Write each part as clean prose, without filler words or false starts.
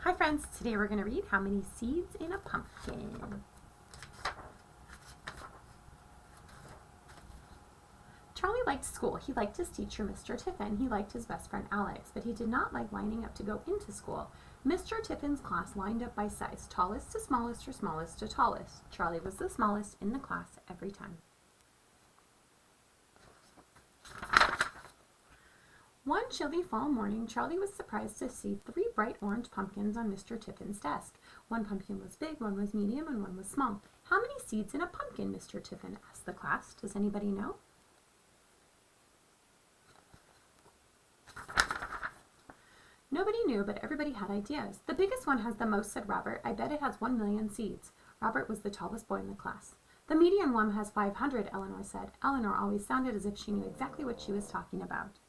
Hi friends, today we're going to read How Many Seeds in a Pumpkin. Charlie liked school. He liked his teacher, Mr. Tiffin. He liked his best friend, Alex, but he did not like lining up to go into school. Mr. Tiffin's class lined up by size, tallest to smallest or smallest to tallest. Charlie was the smallest in the class every time. One chilly fall morning, Charlie was surprised to see 3 bright orange pumpkins on Mr. Tiffin's desk. One pumpkin was big, one was medium, and one was small. How many seeds in a pumpkin, Mr. Tiffin asked the class. Does anybody know? Nobody knew, but everybody had ideas. The biggest one has the most, said Robert. I bet it has 1,000,000 seeds. Robert was the tallest boy in the class. The medium one has 500, Eleanor said. Eleanor always sounded as if she knew exactly what she was talking about.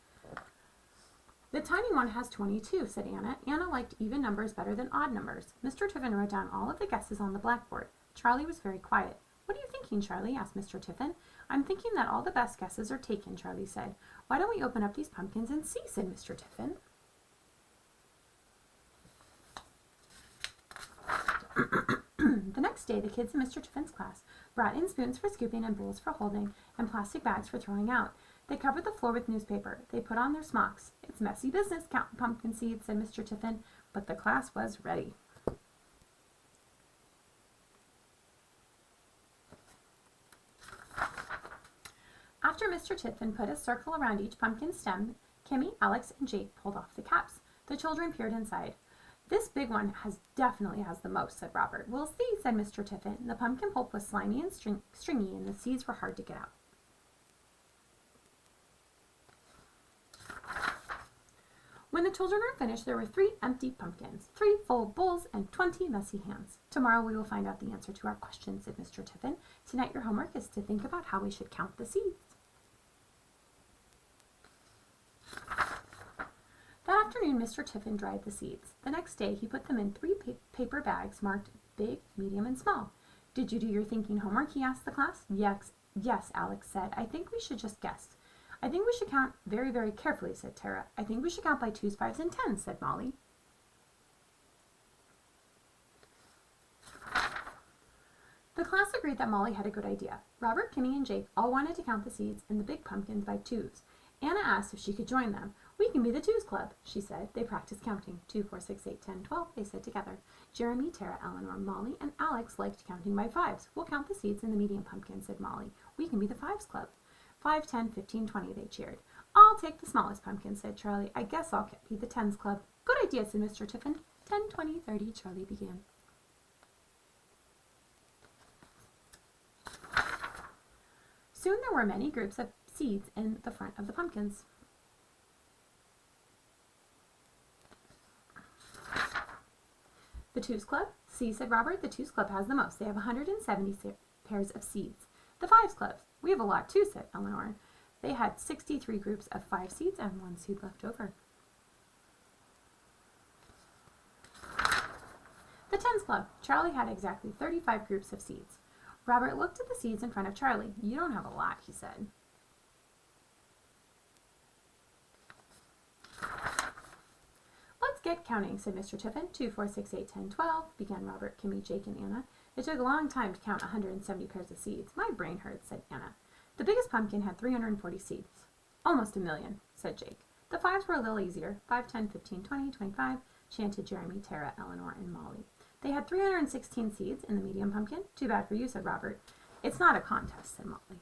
The tiny one has 22, said Anna. Anna liked even numbers better than odd numbers. Mr. Tiffin wrote down all of the guesses on the blackboard. Charlie was very quiet. What are you thinking, Charlie? Asked Mr. Tiffin. I'm thinking that all the best guesses are taken, Charlie said. Why don't we open up these pumpkins and see, said Mr. Tiffin. The next day, the kids in Mr. Tiffin's class brought in spoons for scooping and bowls for holding and plastic bags for throwing out. They covered the floor with newspaper. They put on their smocks. It's messy business counting pumpkin seeds, said Mr. Tiffin, but the class was ready. After Mr. Tiffin put a circle around each pumpkin stem, Kimmy, Alex, and Jake pulled off the caps. The children peered inside. This big one definitely has the most, said Robert. We'll see, said Mr. Tiffin. The pumpkin pulp was slimy and stringy, and the seeds were hard to get out. When the children were finished, there were 3 empty pumpkins, 3 full bowls, and 20 messy hands. Tomorrow we will find out the answer to our question, said Mr. Tiffin. Tonight your homework is to think about how we should count the seeds. That afternoon, Mr. Tiffin dried the seeds. The next day, he put them in 3 paper bags marked big, medium, and small. Did you do your thinking homework? He asked the class. Yes, Alex said. I think we should just guess. I think we should count very, very carefully, said Tara. I think we should count by 2s, 5s, and 10s, said Molly. The class agreed that Molly had a good idea. Robert, Kimmy, and Jake all wanted to count the seeds in the big pumpkins by 2s. Anna asked if she could join them. We can be the 2s club, she said. They practiced counting. 2, 4, 6, 8, 10, 12, they said together. Jeremy, Tara, Eleanor, Molly, and Alex liked counting by 5s. We'll count the seeds in the medium pumpkin, said Molly. We can be the 5s club. 5, 10, 15, 20, they cheered. I'll take the smallest pumpkin, said Charlie. I guess I'll be the 10s club. Good idea, said Mr. Tiffin. 10, 20, 30, Charlie began. Soon there were many groups of seeds in the front of the pumpkins. The 2s club? See, said Robert, the 2s club has the most. They have 170 pairs of seeds. The 5s clubs? We have a lot too, said Eleanor. They had 63 groups of 5 seeds and 1 seed left over. The 10s club. Charlie had exactly 35 groups of seeds. Robert looked at the seeds in front of Charlie. You don't have a lot, he said. Let's get counting, said Mr. Tiffin. 2, 4, 6, 8, 10, 12, began Robert, Kimmy, Jake, and Anna. It took a long time to count 170 pairs of seeds. My brain hurts, said Anna. The biggest pumpkin had 340 seeds. Almost 1,000,000, said Jake. The 5s were a little easier. 5, 10, 15, 20, 25, chanted Jeremy, Tara, Eleanor, and Molly. They had 316 seeds in the medium pumpkin. Too bad for you, said Robert. It's not a contest, said Molly.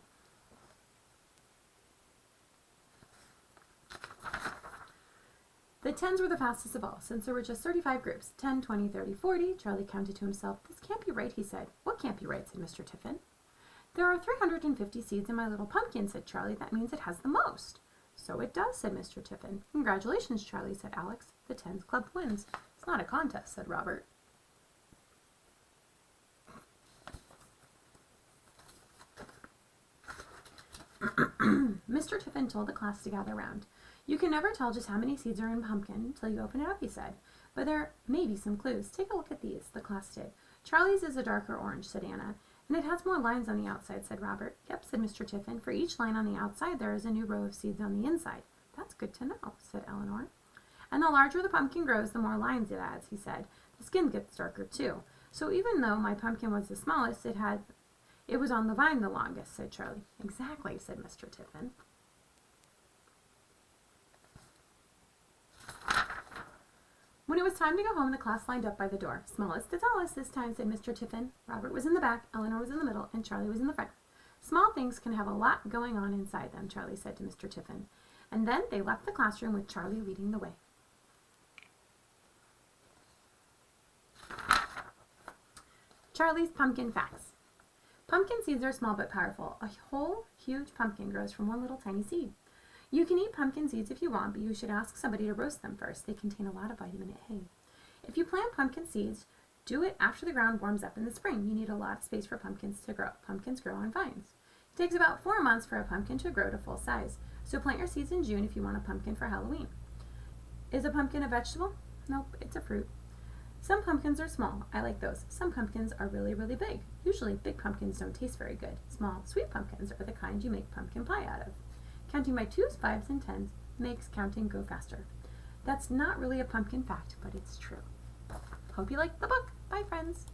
The 10s were the fastest of all, since there were just 35 groups. 10, 20, 30, 40. Charlie counted to himself. This can't be right, he said. What can't be right, said Mr. Tiffin. There are 350 seeds in my little pumpkin, said Charlie. That means it has the most. So it does, said Mr. Tiffin. Congratulations, Charlie, said Alex. The 10s club wins. It's not a contest, said Robert. Mr. Tiffin told the class to gather round. You can never tell just how many seeds are in a pumpkin until you open it up, he said. But there may be some clues. Take a look at these, the class did. Charlie's is a darker orange, said Anna. And it has more lines on the outside, said Robert. Yep, said Mr. Tiffin. For each line on the outside, there is a new row of seeds on the inside. That's good to know, said Eleanor. And the larger the pumpkin grows, the more lines it adds, he said. The skin gets darker too. So even though my pumpkin was the smallest, it was on the vine the longest, said Charlie. Exactly, said Mr. Tiffin. When it was time to go home, the class lined up by the door. Smallest to tallest this time, said Mr. Tiffin. Robert was in the back, Eleanor was in the middle, and Charlie was in the front. Small things can have a lot going on inside them, Charlie said to Mr. Tiffin. And then they left the classroom with Charlie leading the way. Charlie's pumpkin facts. Pumpkin seeds are small but powerful. A whole huge pumpkin grows from one little tiny seed. You can eat pumpkin seeds if you want, but you should ask somebody to roast them first. They contain a lot of vitamin A. If you plant pumpkin seeds, do it after the ground warms up in the spring. You need a lot of space for pumpkins to grow. Pumpkins grow on vines. It takes about 4 months for a pumpkin to grow to full size. So plant your seeds in June if you want a pumpkin for Halloween. Is a pumpkin a vegetable? Nope, it's a fruit. Some pumpkins are small. I like those. Some pumpkins are really, really big. Usually big pumpkins don't taste very good. Small, sweet pumpkins are the kind you make pumpkin pie out of. Counting by 2s, 5s, and 10s makes counting go faster. That's not really a pumpkin fact, but it's true. Hope you liked the book. Bye, friends.